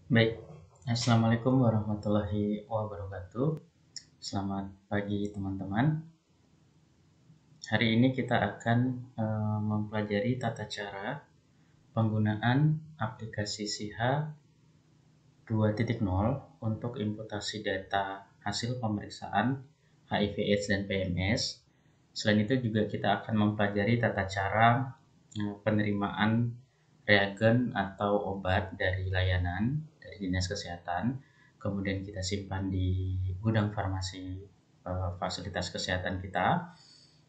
Baik, Assalamualaikum warahmatullahi wabarakatuh. Selamat pagi teman-teman. Hari ini kita akan mempelajari tata cara penggunaan aplikasi SIHA 2.0 untuk imputasi data hasil pemeriksaan HIV/AIDS dan PMS. Selain itu juga kita akan mempelajari tata cara penerimaan reagen atau obat dari layanan dari Dinas Kesehatan, kemudian kita simpan di gudang farmasi fasilitas kesehatan kita,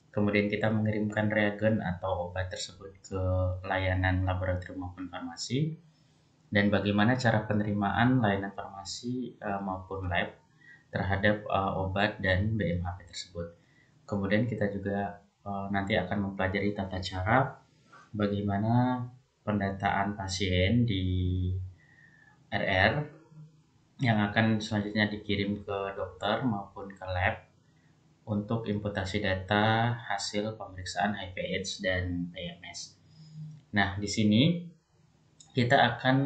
kemudian kita mengirimkan reagen atau obat tersebut ke layanan laboratorium maupun farmasi, dan bagaimana cara penerimaan layanan farmasi maupun lab terhadap obat dan BMHP tersebut. Kemudian kita juga nanti akan mempelajari tata cara bagaimana pendataan pasien di RR yang akan selanjutnya dikirim ke dokter maupun ke lab untuk imputasi data hasil pemeriksaan HIV/AIDS dan PMS. Nah, di sini kita akan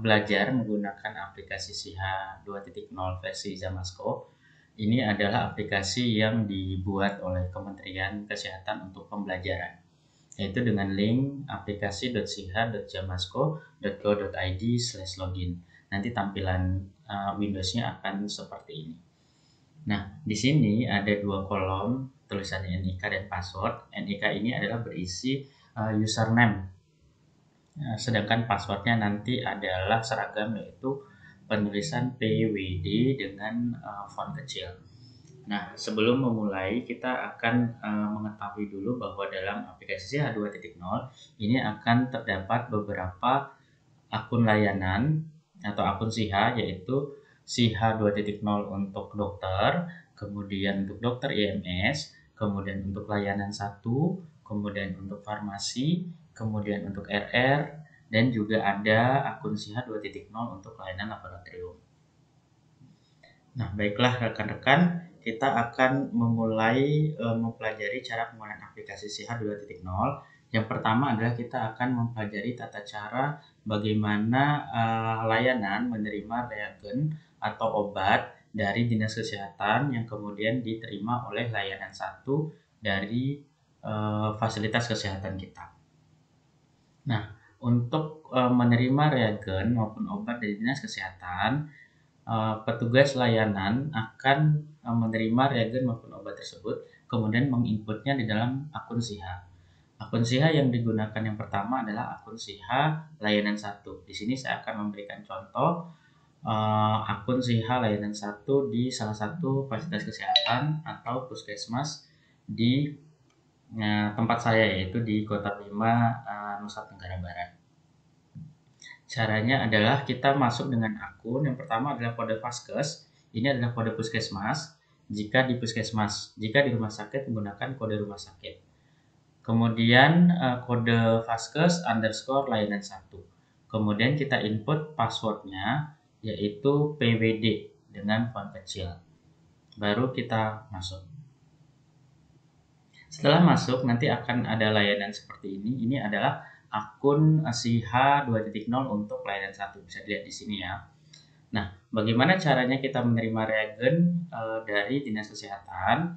belajar menggunakan aplikasi SIHA 2.0 versi Zamasco. Ini adalah aplikasi yang dibuat oleh Kementerian Kesehatan untuk pembelajaran, yaitu dengan link aplikasi.siha.jamasco.go.id/login. Nanti tampilan Windows-nya akan seperti ini. Nah, di sini ada dua kolom tulisannya NIK dan password. NIK ini adalah berisi username, sedangkan passwordnya nanti adalah seragam, yaitu penulisan PWD dengan font kecil. Nah, sebelum memulai kita akan mengetahui dulu bahwa dalam aplikasi SIHA 2.0 ini akan terdapat beberapa akun layanan atau akun SIHA, yaitu SIHA 2.0 untuk dokter, kemudian untuk dokter IMS, kemudian untuk layanan 1, kemudian untuk farmasi, kemudian untuk RR, dan juga ada akun SIHA 2.0 untuk layanan laboratorium. Nah, baiklah rekan-rekan, kita akan memulai mempelajari cara penggunaan aplikasi SIHA 2.0. Yang pertama adalah kita akan mempelajari tata cara bagaimana layanan menerima reagen atau obat dari Dinas Kesehatan yang kemudian diterima oleh layanan 1 dari fasilitas kesehatan kita. Nah, untuk menerima reagen maupun obat dari Dinas Kesehatan, petugas layanan akan menerima reagen maupun obat tersebut, kemudian menginputnya di dalam akun SIHA. Akun SIHA yang digunakan yang pertama adalah akun SIHA layanan 1. Di sini saya akan memberikan contoh akun SIHA layanan 1 di salah satu fasilitas kesehatan atau puskesmas di tempat saya, yaitu di Kota Bima, Nusa Tenggara Barat. Caranya adalah kita masuk dengan akun. Yang pertama adalah kode Vaskes. Ini adalah kode puskesmas. Jika di rumah sakit menggunakan kode rumah sakit. Kemudian kode Vaskes underscore layanan 1. Kemudian kita input passwordnya, yaitu PWD dengan font kecil. Baru kita masuk. Setelah masuk, nanti akan ada layanan seperti ini. Ini adalah akun SIHA 2.0 untuk layanan 1. Bisa dilihat di sini ya. Nah, bagaimana caranya kita menerima reagen dari Dinas Kesehatan?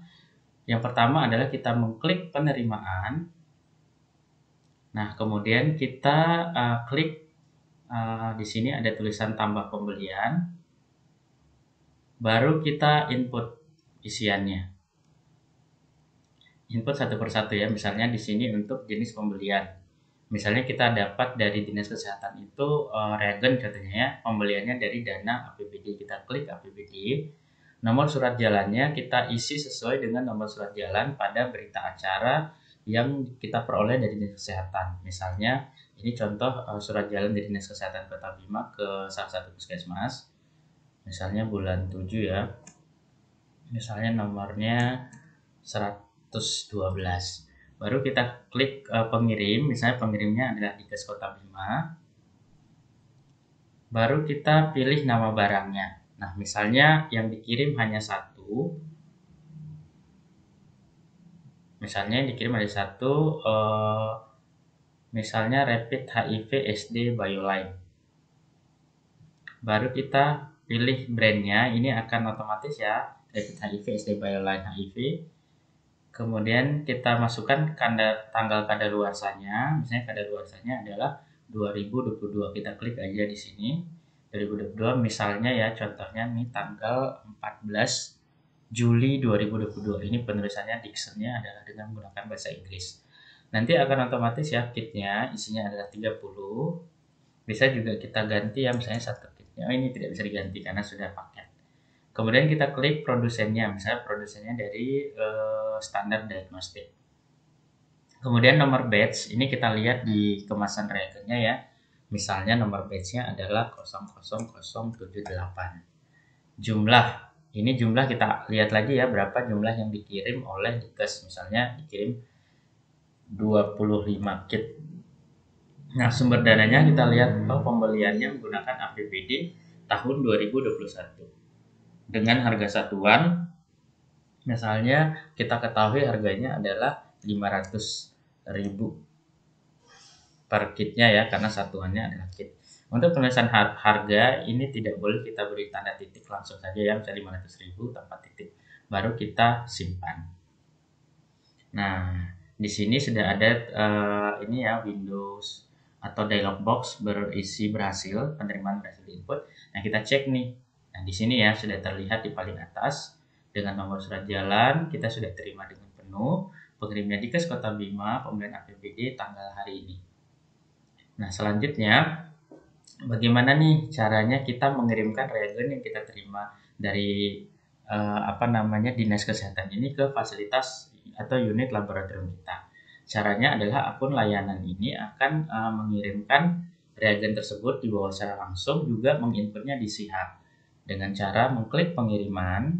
Yang pertama adalah kita mengklik penerimaan. Nah, kemudian kita klik di sini ada tulisan tambah pembelian. Baru kita input isiannya. Input satu persatu ya. Misalnya di sini untuk jenis pembelian. Misalnya kita dapat dari Dinas Kesehatan itu reagen contohnya ya, pembeliannya dari dana APBD. Kita klik APBD. Nomor surat jalannya kita isi sesuai dengan nomor surat jalan pada berita acara yang kita peroleh dari Dinas Kesehatan. Misalnya ini contoh surat jalan dari Dinas Kesehatan Kota Bima ke salah satu puskesmas. Misalnya bulan 7 ya. Misalnya nomornya 112. Baru kita klik pengirim, misalnya pengirimnya adalah Dinkes Kota Bima. Baru kita pilih nama barangnya. Nah, misalnya yang dikirim hanya satu. Misalnya yang dikirim ada satu, misalnya Rapid HIV SD Bioline. baru kita pilih brandnya. Ini akan otomatis ya, Rapid HIV SD Bioline HIV. Kemudian kita masukkan tanggal kadaluarsanya, misalnya kadaluarsanya adalah 2022. Kita klik aja di sini 2022, misalnya ya, contohnya nih tanggal 14 Juli 2022. Ini penulisannya, dictionnya adalah dengan menggunakan bahasa Inggris. Nanti akan otomatis ya, kitnya isinya adalah 30. Bisa juga kita ganti ya, misalnya satu kitnya. Oh, ini tidak bisa diganti karena sudah paket. Kemudian kita klik produsennya, misalnya produsennya dari standar diagnostik. Kemudian nomor batch, ini kita lihat di kemasan reagennya ya. Misalnya nomor batchnya adalah 00078. Jumlah, ini jumlah kita lihat lagi ya, berapa jumlah yang dikirim oleh Dinkes. Misalnya dikirim 25 kit. Nah, sumber dananya kita lihat, pembeliannya menggunakan APBD tahun 2021. Dengan harga satuan, misalnya kita ketahui harganya adalah 500.000 per kitnya ya, karena satuannya adalah kit. Untuk penulisan harga ini tidak boleh kita beri tanda titik, langsung saja ya, misalnya 500.000 tanpa titik, baru kita simpan. Nah, di sini sudah ada ini ya, Windows atau dialog box berisi berhasil, penerimaan berhasil input. Nah, kita cek nih. Nah, di sini ya sudah terlihat di paling atas dengan nomor surat jalan, kita sudah terima dengan penuh, pengirimnya Dinkes Kota Bima, pembelian APBD tanggal hari ini. Nah, selanjutnya bagaimana nih caranya kita mengirimkan reagen yang kita terima dari Dinas Kesehatan ini ke fasilitas atau unit laboratorium kita. Caranya adalah akun layanan ini akan mengirimkan reagen tersebut di bawah secara langsung, juga menginputnya di SIHA dengan cara mengklik pengiriman.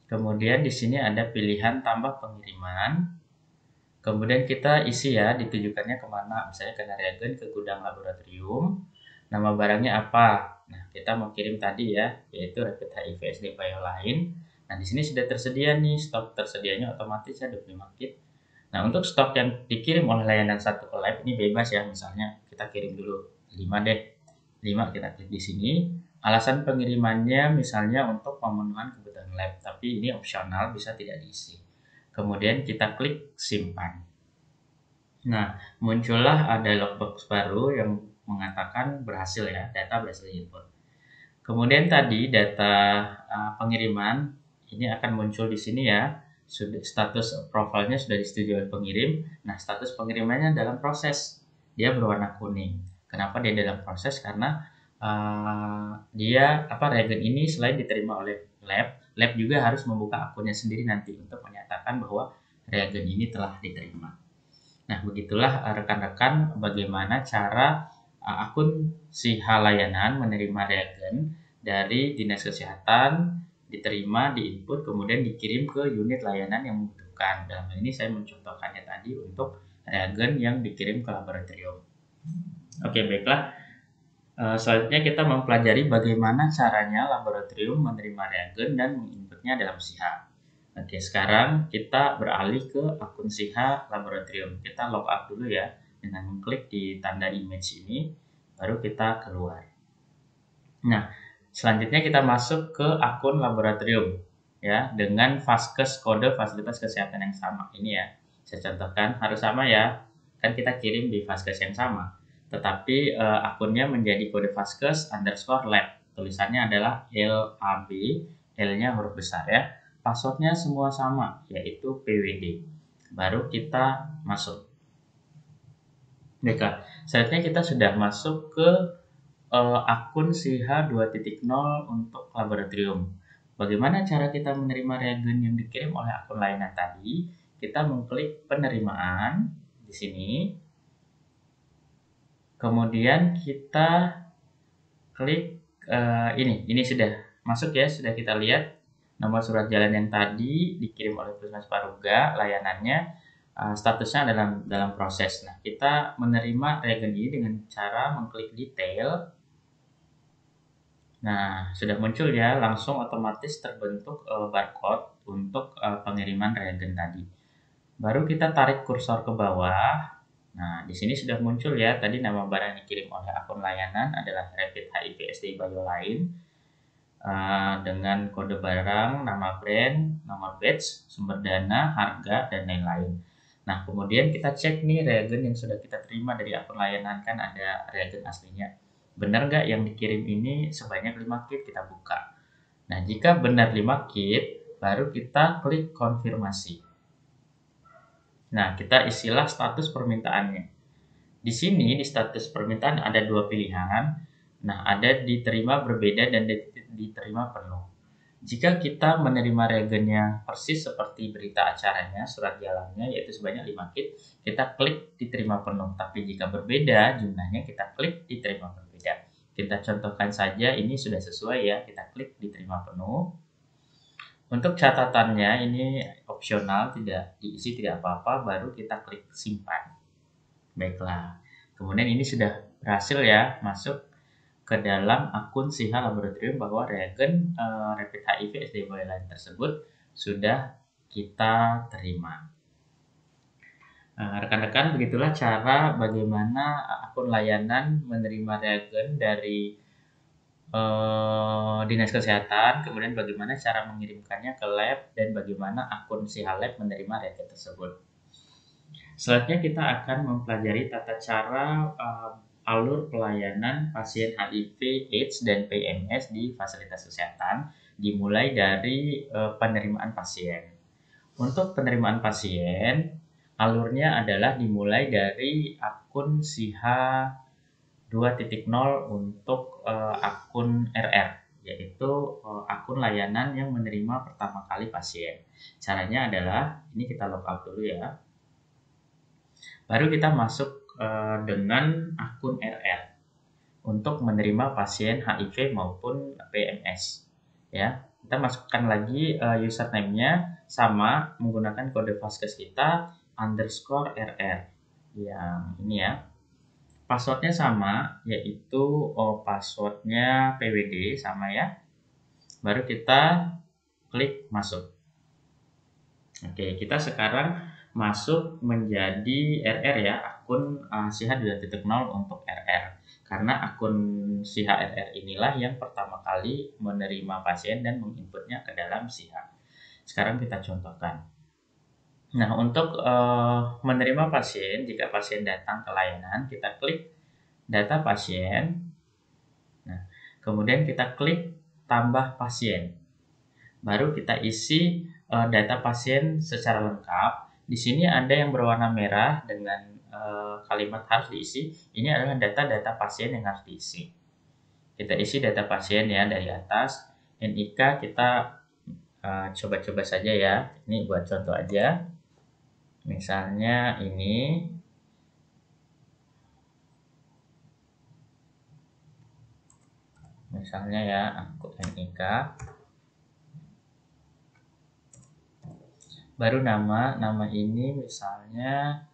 Kemudian di sini ada pilihan tambah pengiriman. Kemudian kita isi ya, ditujukannya kemana, misalnya ke reagen, ke gudang laboratorium. Nama barangnya apa? Nah, kita mau kirim tadi ya, yaitu Rapid HIV SD Bioline. Nah, di sini sudah tersedia nih, stok tersedianya otomatis ya 25 kit. Nah, untuk stok yang dikirim oleh layanan satu ke lab ini bebas ya, misalnya kita kirim dulu 5 deh. 5 kita klik di sini. Alasan pengirimannya misalnya untuk pemenuhan kebutuhan lab, tapi ini opsional, bisa tidak diisi. Kemudian kita klik simpan. Nah, muncullah dialog box baru yang mengatakan berhasil ya, data berhasil input. Kemudian tadi data pengiriman ini akan muncul di sini ya. Status profilnya sudah disetujui oleh pengirim. Nah, status pengirimannya dalam proses. Dia berwarna kuning. Kenapa dia dalam proses? Karena reagen ini selain diterima oleh lab juga harus membuka akunnya sendiri nanti untuk menyatakan bahwa reagen ini telah diterima. Nah, begitulah rekan-rekan bagaimana cara akun SIHA layanan menerima reagen dari Dinas Kesehatan, diterima, diinput, kemudian dikirim ke unit layanan yang membutuhkan. Dalam hal ini saya mencontohkannya tadi untuk reagen yang dikirim ke laboratorium. Oke, baiklah. Selanjutnya kita mempelajari bagaimana caranya laboratorium menerima reagen dan menginputnya dalam SIHA. Oke, sekarang kita beralih ke akun SIHA laboratorium. Kita log out dulu ya, dengan mengklik di tanda image ini, baru kita keluar. Nah, selanjutnya kita masuk ke akun laboratorium ya, dengan Vaskes kode fasilitas kesehatan yang sama. Ini ya, saya contohkan, harus sama ya, kan kita kirim di Vaskes yang sama. Tetapi akunnya menjadi kode Vaskes_lab. Tulisannya adalah LAB, L-nya huruf besar ya. Passwordnya semua sama, yaitu PWD. Baru kita masuk. Baiklah, selanjutnya kita sudah masuk ke akun SIHA 2.0 untuk laboratorium. Bagaimana cara kita menerima reagen yang dikirim oleh akun layanan tadi? Kita mengklik penerimaan di sini. Kemudian kita klik ini sudah masuk ya, sudah kita lihat nomor surat jalan yang tadi dikirim oleh Puskesmas Paruga, layanannya statusnya dalam proses. Nah, kita menerima reagen ini dengan cara mengklik detail. Nah, sudah muncul ya, langsung otomatis terbentuk barcode untuk pengiriman reagen tadi. Baru kita tarik kursor ke bawah. Nah, di sini sudah muncul ya, tadi nama barang yang dikirim oleh akun layanan adalah Rapid HIV SDI Bioline dengan kode barang, nama brand, nomor batch, sumber dana, harga, dan lain-lain. Nah, kemudian kita cek nih reagen yang sudah kita terima dari akun layanan, kan ada reagen aslinya. Benar nggak yang dikirim ini sebanyak 5 kit, kita buka. Nah, jika benar 5 kit, baru kita klik konfirmasi. Nah, kita isilah status permintaannya. Di sini di status permintaan ada dua pilihan. Nah, ada diterima berbeda dan diterima penuh. Jika kita menerima reagennya persis seperti berita acaranya, surat jalannya, yaitu sebanyak 5 kit, kita klik diterima penuh. Tapi jika berbeda jumlahnya, kita klik diterima berbeda. Kita contohkan saja, ini sudah sesuai ya, kita klik diterima penuh. Untuk catatannya ini opsional, tidak diisi, tidak apa-apa, baru kita klik simpan. Baiklah, kemudian ini sudah berhasil ya masuk ke dalam akun SIHA Laboratorium bahwa reagen Rapid HIV SDI Bioline tersebut sudah kita terima. Rekan-rekan, begitulah cara bagaimana akun layanan menerima reagen dari Dinas Kesehatan, kemudian bagaimana cara mengirimkannya ke lab, dan bagaimana akun SIHA Lab menerima reagen tersebut. Selanjutnya kita akan mempelajari tata cara alur pelayanan pasien HIV, AIDS, dan PMS di fasilitas kesehatan, dimulai dari penerimaan pasien. Untuk penerimaan pasien, alurnya adalah dimulai dari akun SIHA 2.0 untuk akun RR, yaitu akun layanan yang menerima pertama kali pasien. Caranya adalah, ini kita logout dulu ya. Baru kita masuk dengan akun RR untuk menerima pasien HIV maupun PMS. Ya, kita masukkan lagi username-nya sama menggunakan kode Vaskes kita _RR yang ini ya. Passwordnya sama, yaitu passwordnya PWD sama ya. Baru kita klik masuk. Oke, kita sekarang masuk menjadi RR ya, akun SIHA 2.0 untuk RR. Karena akun SIHA RR inilah yang pertama kali menerima pasien dan menginputnya ke dalam SIHA. Sekarang kita contohkan. Nah, untuk menerima pasien, jika pasien datang ke layanan, kita klik data pasien. Nah, kemudian kita klik tambah pasien. Baru kita isi data pasien secara lengkap. Di sini ada yang berwarna merah dengan kalimat harus diisi. Ini adalah data-data pasien yang harus diisi. Kita isi data pasien ya dari atas. NIK kita coba-coba saja ya. Ini buat contoh aja. Misalnya ini. Misalnya ya, akun NIK. Baru nama ini misalnya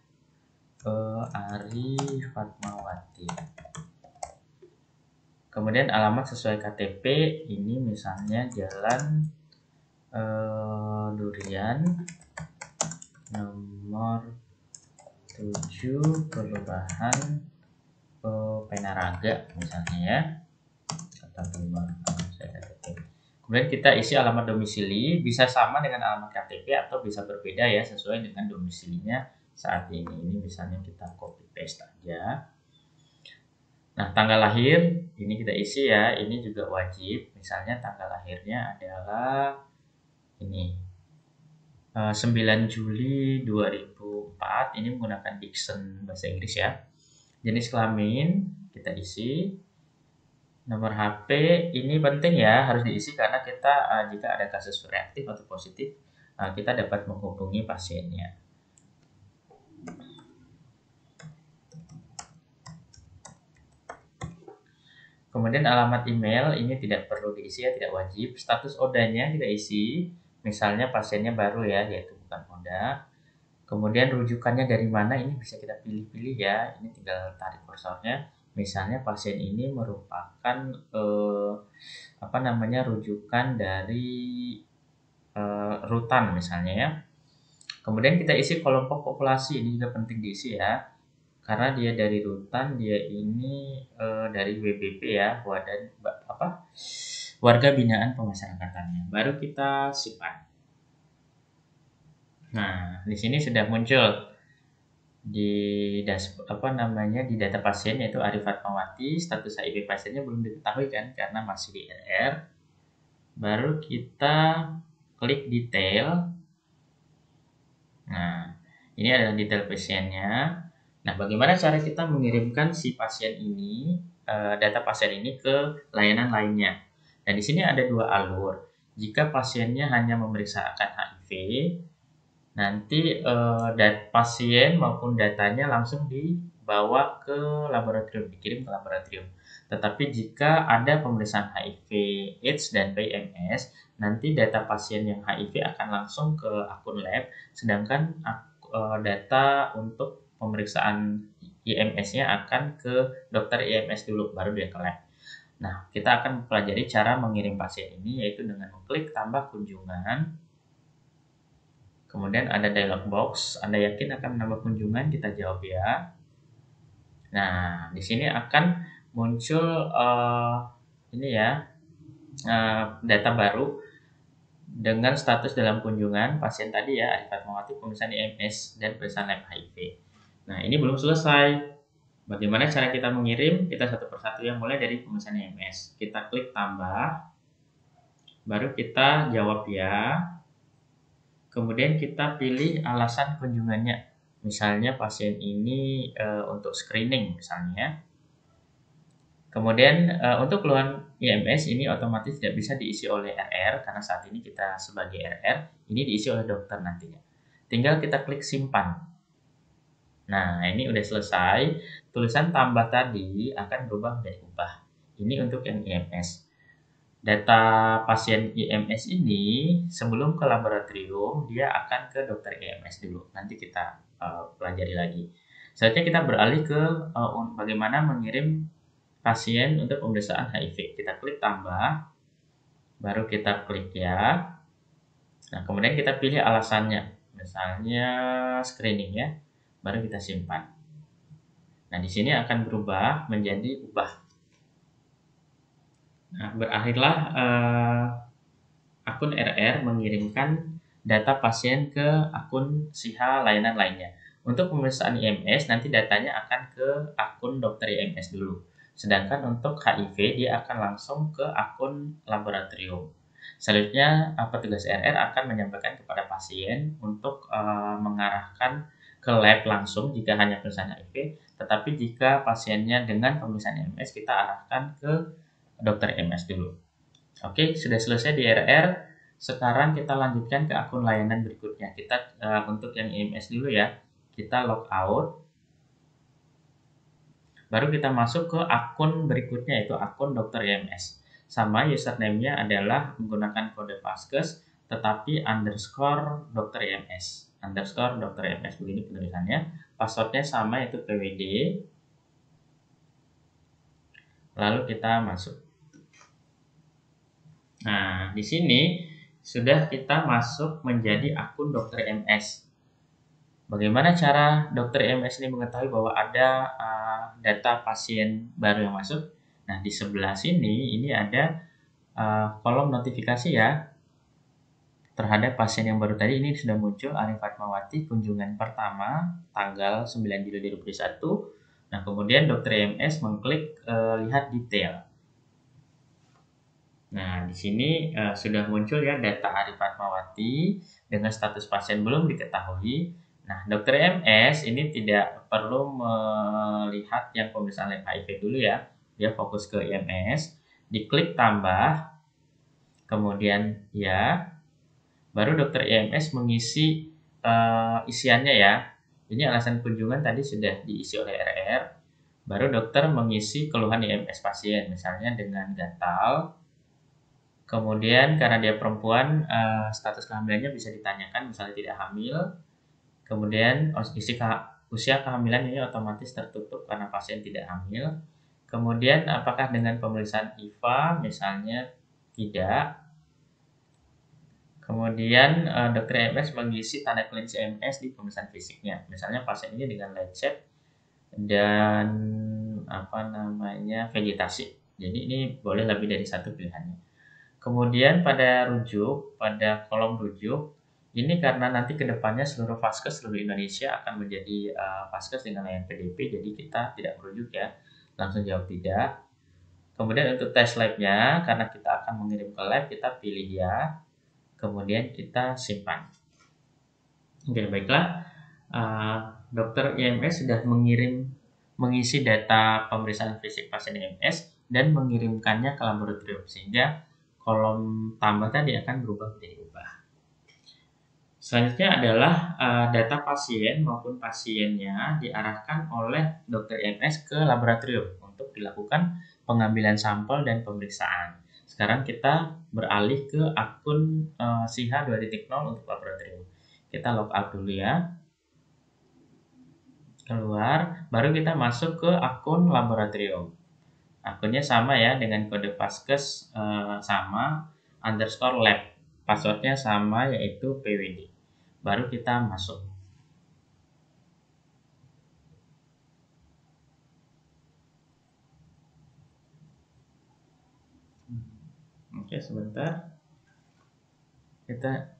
Ari Fatmawati. Kemudian alamat sesuai KTP, ini misalnya Jalan Durian nomor 7 Kelurahan Penaraga misalnya ya. Atau kemudian kita isi alamat domisili, bisa sama dengan alamat KTP atau bisa berbeda ya sesuai dengan domisilinya saat ini. Ini misalnya kita copy paste aja. Nah, tanggal lahir ini kita isi ya, ini juga wajib. Misalnya tanggal lahirnya adalah ini 9 Juli 2004. Ini menggunakan Dixon bahasa Inggris ya. Jenis kelamin kita isi. Nomor HP ini penting ya, harus diisi karena kita jika ada kasus reaktif atau positif, kita dapat menghubungi pasiennya. Kemudian alamat email ini tidak perlu diisi ya, tidak wajib. Status ODA-nya kita isi, misalnya pasiennya baru ya, yaitu bukan ODA. Kemudian rujukannya dari mana, ini bisa kita pilih-pilih ya, ini tinggal tarik kursornya. Misalnya pasien ini merupakan rujukan dari Rutan misalnya ya. Kemudian kita isi kelompok populasi, ini juga penting diisi ya. karena dia dari rutan, dia ini dari WBP ya, warga binaan pemasyarakatannya. Baru kita simpan. Nah, di sini sudah muncul di di data pasien, yaitu Arif Fatmawati, status HIV pasiennya belum diketahui kan karena masih di RR. Baru kita klik detail. Nah, ini adalah detail pasiennya. Nah, bagaimana cara kita mengirimkan si pasien ini, data pasien ini ke layanan lainnya? Nah, di sini ada dua alur. Jika pasiennya hanya memeriksakan HIV, nanti pasien maupun datanya langsung dibawa ke laboratorium, dikirim ke laboratorium. Tetapi jika ada pemeriksaan HIV, AIDS, dan PMS, nanti data pasien yang HIV akan langsung ke akun lab, sedangkan data untuk pemeriksaan IMS-nya akan ke dokter IMS dulu, baru dia ke lab. Nah, kita akan mempelajari cara mengirim pasien ini, yaitu dengan mengklik tambah kunjungan. Kemudian ada dialog box, Anda yakin akan menambah kunjungan? Kita jawab ya. Nah, di sini akan muncul data baru dengan status dalam kunjungan pasien tadi ya, Arif Fatmawati, pemeriksaan IMS dan pemeriksaan lab HIV. Nah, ini belum selesai. Bagaimana cara kita mengirim? Kita satu persatu yang mulai dari pemeriksaan IMS. Kita klik tambah, baru kita jawab ya. Kemudian kita pilih alasan kunjungannya. Misalnya pasien ini untuk screening misalnya. Kemudian untuk keluhan IMS ini otomatis tidak bisa diisi oleh RR karena saat ini kita sebagai RR, ini diisi oleh dokter nantinya. Tinggal kita klik simpan. Nah, ini udah selesai. Tulisan tambah tadi akan berubah menjadi ubah. Ini untuk yang IMS. Data pasien IMS ini sebelum ke laboratorium dia akan ke dokter IMS dulu. Nanti kita pelajari lagi. Selanjutnya kita beralih ke bagaimana mengirim pasien untuk pemeriksaan HIV. Kita klik tambah, baru kita klik ya. Nah, kemudian kita pilih alasannya, misalnya screening ya, baru kita simpan. Nah, di sini akan berubah menjadi ubah. Nah, berakhirlah akun RR mengirimkan data pasien ke akun SIHA layanan lainnya. Untuk pemeriksaan IMS, nanti datanya akan ke akun dokter IMS dulu. Sedangkan untuk HIV, dia akan langsung ke akun laboratorium. Selanjutnya, petugas RR akan menyampaikan kepada pasien untuk mengarahkan ke lab langsung jika hanya pemeriksaan HIV. Tetapi jika pasiennya dengan pemeriksaan IMS, kita arahkan ke dokter IMS dulu. Oke, sudah selesai di RR. Sekarang kita lanjutkan ke akun layanan berikutnya. Kita untuk yang IMS dulu ya. Kita log out. Baru kita masuk ke akun berikutnya, yaitu akun dokter IMS. Sama username-nya adalah menggunakan kode Vaskes, tetapi underscore dokter IMS. Underscore dokter IMS, begini penulisannya. Passwordnya sama, yaitu PWD. Lalu kita masuk. Nah, di sini sudah kita masuk menjadi akun dokter IMS. Bagaimana cara dokter IMS ini mengetahui bahwa ada data pasien baru yang masuk? Nah, di sebelah sini ini ada kolom notifikasi ya terhadap pasien yang baru tadi. Ini sudah muncul Arif Fatmawati kunjungan pertama tanggal 9 Juli 2021. Nah, kemudian dokter IMS mengklik lihat detail. Nah, di sini sudah muncul ya data Arif Fatmawati dengan status pasien belum diketahui. Nah, dokter IMS ini tidak perlu melihat yang pemeriksaan lab HIV dulu ya. Dia fokus ke IMS, diklik tambah, kemudian ya, baru dokter IMS mengisi isiannya ya. Ini alasan kunjungan tadi sudah diisi oleh RR. Baru dokter mengisi keluhan IMS pasien, misalnya dengan gatal. Kemudian karena dia perempuan, status kehamilannya bisa ditanyakan, misalnya tidak hamil. Kemudian usia kehamilan ini otomatis tertutup karena pasien tidak hamil. Kemudian apakah dengan pemeriksaan IVA, misalnya tidak. Kemudian dokter IMS mengisi tanda klinis IMS di pemeriksaan fisiknya. Misalnya pasien ini dengan lecet dan vegetasi. Jadi ini boleh lebih dari satu pilihannya. Kemudian pada kolom rujuk, ini karena nanti kedepannya seluruh vaskes seluruh Indonesia akan menjadi vaskes dengan layanan PDP, jadi kita tidak merujuk ya, langsung jawab tidak. Kemudian untuk tes labnya, karena kita akan mengirim ke lab, kita pilih ya, kemudian kita simpan. Oke, baiklah. Dokter IMS sudah mengisi data pemeriksaan fisik pasien IMS dan mengirimkannya ke laboratorium, sehingga kolom tambah tadi akan berubah menjadi ubah. Selanjutnya adalah data pasien maupun pasiennya diarahkan oleh dokter IMS ke laboratorium untuk dilakukan pengambilan sampel dan pemeriksaan. Sekarang kita beralih ke akun SIHA 2.0 untuk laboratorium. Kita logout dulu ya. Keluar, baru kita masuk ke akun laboratorium. Akunnya sama ya, dengan kode vaskes sama, _lab. Passwordnya sama, yaitu PWD. Baru kita masuk. Oke, sebentar. Kita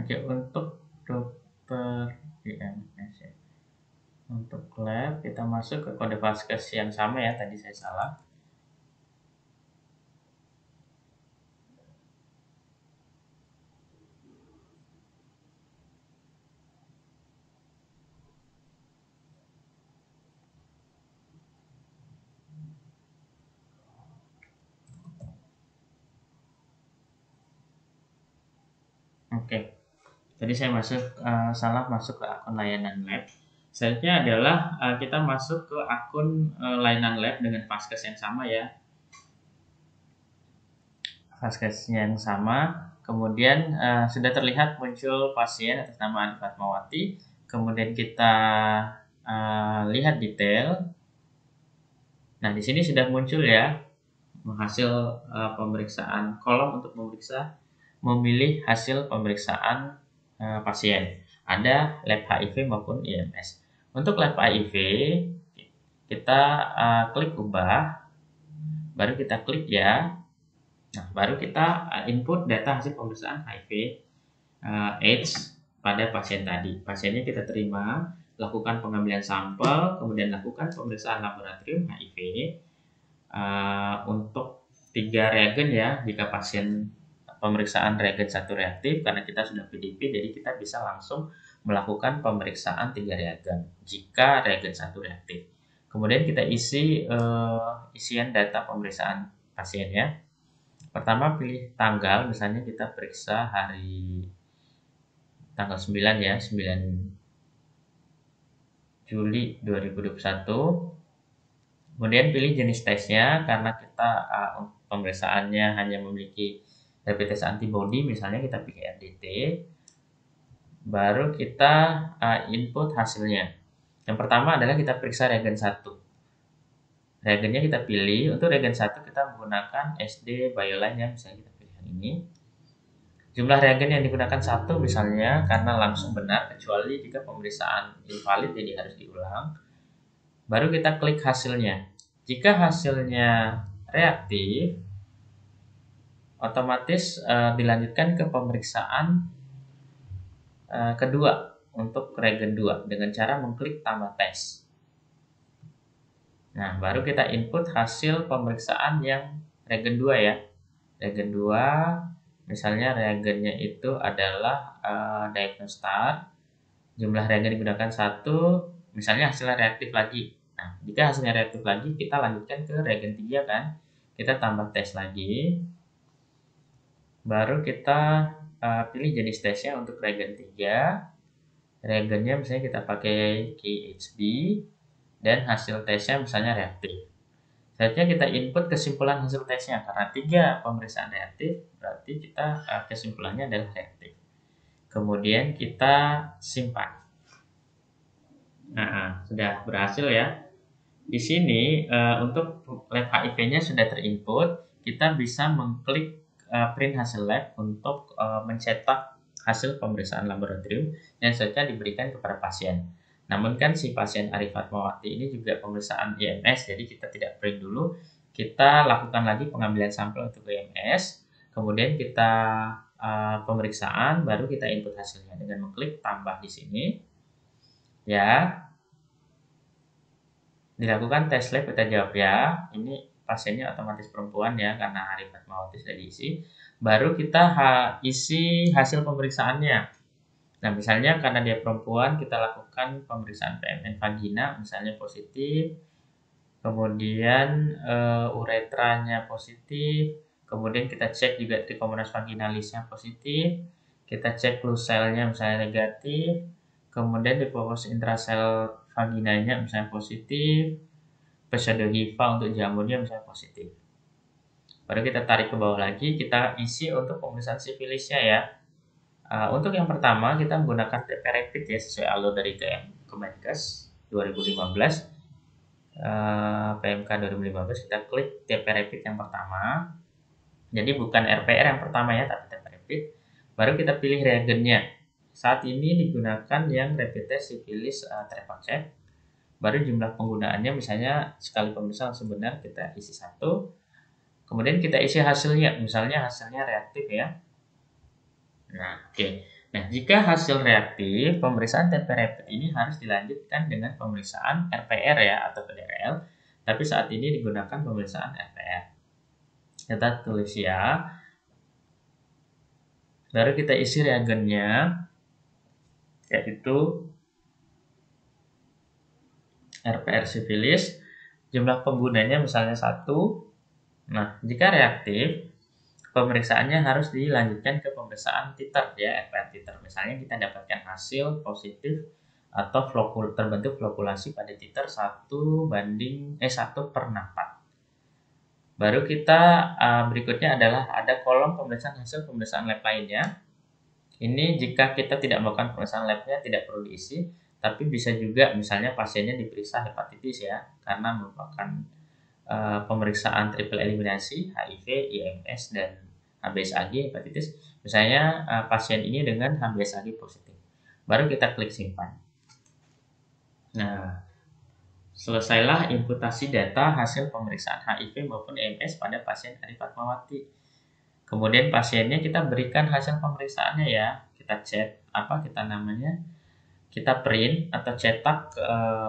Oke, untuk dokter IMS ya. Untuk lab kita masuk ke kode vaskes yang sama ya, tadi saya salah. Oke. Tadi saya salah masuk ke akun layanan lab. Selanjutnya adalah kita masuk ke akun layanan lab dengan vaskes yang sama ya. Vaskesnya yang sama. Kemudian sudah terlihat muncul pasien atas nama Adi Fatmawati. Kemudian kita lihat detail. Nah, di sini sudah muncul ya hasil pemeriksaan, kolom untuk memilih hasil pemeriksaan pasien. Ada lab HIV maupun IMS. Untuk lab HIV, kita klik ubah, baru kita klik ya. Nah, baru kita input data hasil pemeriksaan HIV AIDS pada pasien tadi. Pasiennya kita terima, lakukan pengambilan sampel, kemudian lakukan pemeriksaan laboratorium HIV untuk 3 reagen ya. Jika pasien pemeriksaan reagen 1 reaktif, karena kita sudah PDP, jadi kita bisa langsung melakukan pemeriksaan 3 reagen jika reagen 1 reaktif. Kemudian kita isi isian data pemeriksaan pasien ya. Pertama pilih tanggal, misalnya kita periksa hari tanggal 9 ya, 9 Juli 2021. Kemudian pilih jenis tesnya, karena kita pemeriksaannya hanya memiliki rapid test antibody, misalnya kita pilih RDT. Baru kita input hasilnya. Yang pertama adalah kita periksa reagen 1. Reagennya kita pilih, untuk reagen 1 kita menggunakan SD Bioline ya, misalnya kita pilih yang ini. Jumlah reagen yang digunakan 1 misalnya, karena langsung benar, kecuali jika pemeriksaan invalid jadi harus diulang. Baru kita klik hasilnya. Jika hasilnya reaktif, otomatis dilanjutkan ke pemeriksaan kedua untuk reagen 2 dengan cara mengklik tambah tes. Nah, baru kita input hasil pemeriksaan yang reagen 2 ya. Reagen 2 misalnya reagennya itu adalah Diagnostar. Jumlah reagen digunakan 1, misalnya hasilnya reaktif lagi. Nah, jika hasilnya reaktif lagi, kita lanjutkan ke reagen 3 kan. Kita tambah tes lagi. Baru kita pilih jenis tesnya untuk reagen 3. Reagennya misalnya kita pakai KHB dan hasil tesnya misalnya reaktif. Selanjutnya kita input kesimpulan hasil tesnya, karena 3 pemeriksaan reaktif, berarti kita kesimpulannya adalah reaktif. Kemudian kita simpan. Nah, sudah berhasil ya. Di sini untuk lab HIV-nya sudah terinput, kita bisa mengklik print hasil lab untuk mencetak hasil pemeriksaan laboratorium yang selanjutnya diberikan kepada pasien. Namun kan si pasien Arif Fatmawati ini juga pemeriksaan IMS, jadi kita tidak print dulu, kita lakukan lagi pengambilan sampel untuk IMS, kemudian kita pemeriksaan, baru kita input hasilnya dengan mengklik tambah di sini. Ya, dilakukan tes lab, kita jawab ya. Ini pasiennya otomatis perempuan ya, karena Arif Fatmawati sudah diisi. Baru kita isi hasil pemeriksaannya. Nah, misalnya karena dia perempuan, kita lakukan pemeriksaan PMN vagina, misalnya positif, kemudian uretranya positif, kemudian kita cek juga trichomonas vaginalisnya positif, kita cek Kluselnya misalnya negatif, kemudian di provos intrasel vaginanya misalnya positif, pseudohifa untuk jamurnya misalnya positif. Baru kita tarik ke bawah lagi, kita isi untuk pemeriksaan sifilisnya ya. Untuk yang pertama kita menggunakan TP Rapid ya, sesuai alur dari Kemenkes 2015. PMK 2015, kita klik TP Rapid yang pertama. Jadi bukan RPR yang pertama ya, tapi TP Rapid. Baru kita pilih reagennya. Saat ini digunakan yang rapid test sifilis Trepocheck. Baru jumlah penggunaannya misalnya sekali pemeriksaan sebenar kita isi 1. Kemudian kita isi hasilnya, misalnya hasilnya reaktif ya. Nah, oke. Nah, jika hasil reaktif, pemeriksaan TP Rapid ini harus dilanjutkan dengan pemeriksaan RPR ya atau PDRL. Tapi saat ini digunakan pemeriksaan RPR. Kita tulis ya. Baru kita isi reagennya, yaitu RPR sifilis. Jumlah penggunanya misalnya 1. Nah, jika reaktif, pemeriksaannya harus dilanjutkan ke pemeriksaan titer ya, RPR titer. Misalnya kita dapatkan hasil positif atau terbentuk flokulasi pada titer 1/4. Baru kita berikutnya adalah ada kolom pemeriksaan hasil pemeriksaan lab lainnya. Ini jika kita tidak melakukan pemeriksaan labnya tidak perlu diisi, tapi bisa juga misalnya pasiennya diperiksa hepatitis ya, karena merupakan pemeriksaan triple eliminasi HIV, IMS, dan HBsAg hepatitis. Misalnya pasien ini dengan HBsAg positif. Baru kita klik simpan. Nah, selesailah imputasi data hasil pemeriksaan HIV maupun IMS pada pasien Arif Fatmawati. Kemudian pasiennya kita berikan hasil pemeriksaannya ya. Kita kita print atau cetak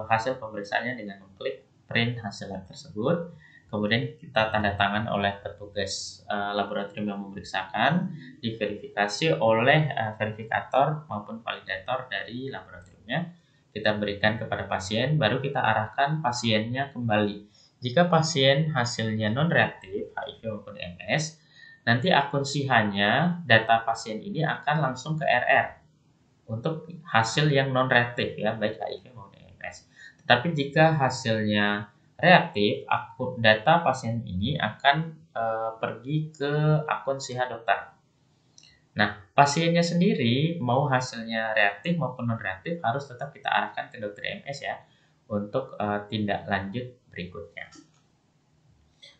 hasil pemeriksaannya dengan mengklik print hasil lab tersebut. Kemudian kita tanda tangan oleh petugas laboratorium yang memeriksakan, diverifikasi oleh verifikator maupun validator dari laboratoriumnya. Kita berikan kepada pasien, baru kita arahkan pasiennya kembali. Jika pasien hasilnya non-reaktif, HIV maupun MS, nanti akun SIHA-nya, data pasien ini akan langsung ke RR untuk hasil yang non-reaktif ya, baik HIV maupun MS. Tetapi jika hasilnya reaktif, data pasien ini akan pergi ke akun SIHA dokter. Nah, pasiennya sendiri mau hasilnya reaktif maupun non-reaktif harus tetap kita arahkan ke dokter MS ya untuk tindak lanjut berikutnya.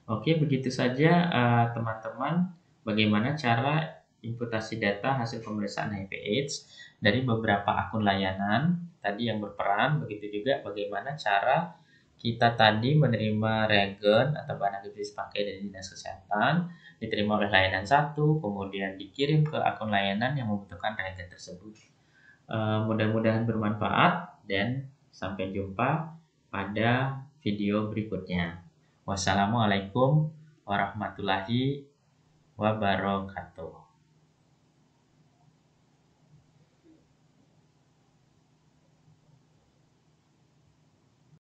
Oke, begitu saja teman-teman bagaimana cara imputasi data hasil pemeriksaan HIV/AIDS dari beberapa akun layanan tadi yang berperan. Begitu juga bagaimana cara kita tadi menerima reagen atau bahan aktivitas pakai dari Dinas Kesehatan, diterima oleh layanan 1, kemudian dikirim ke akun layanan yang membutuhkan reagen tersebut. Mudah-mudahan bermanfaat dan sampai jumpa pada video berikutnya. Wassalamualaikum warahmatullahi wabarakatuh.